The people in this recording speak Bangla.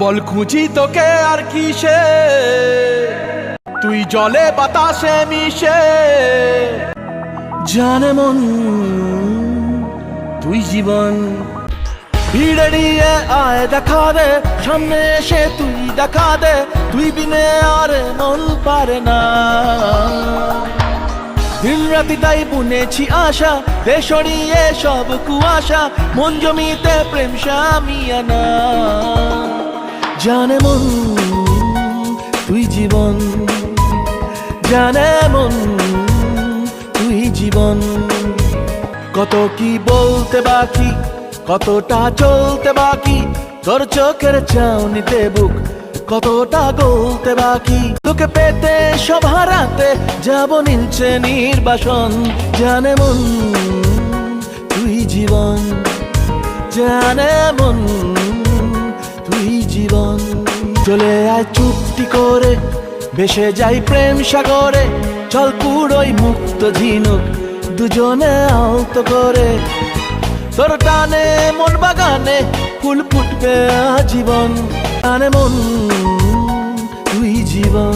বল খুঁজি তোকে আর কিসে, তুই জলে বাতাসে মিশে। জানে মন তুই জীবন, ভিড়ে নিয়ে আয় দেখা দে, সামনে এসে তুই দেখা দে, তুই বিনে আর মন পারে না। দিন রাতি তাই বুনেছি আশা, দে সরিয়ে সব কুয়াশা, মন জমিতে প্রেম শামিয়ানা। জানে মন তুই জীবন, জানে মন তুই জীবন। কত কি বলতে বাকি, কতটা চলতে বাকি, তোর চোখের চাউনিতে বুক কতটা গলতে বাকি। তোকে পেতে সব হারাতে যাব নিচে নির্বাসন। জানে মন তুই জীবন, জানে মন তুই জীবন। চলে আয় চুপটি করে, ভেসে যাই প্রেম সাগরে, চল পুরোই মুক্ত ঝিনুক দুজনে আলতো করে। তোর টানে মন বাগানে ফুল ফুটবে আজীবন। জানে মন তুই জীবন।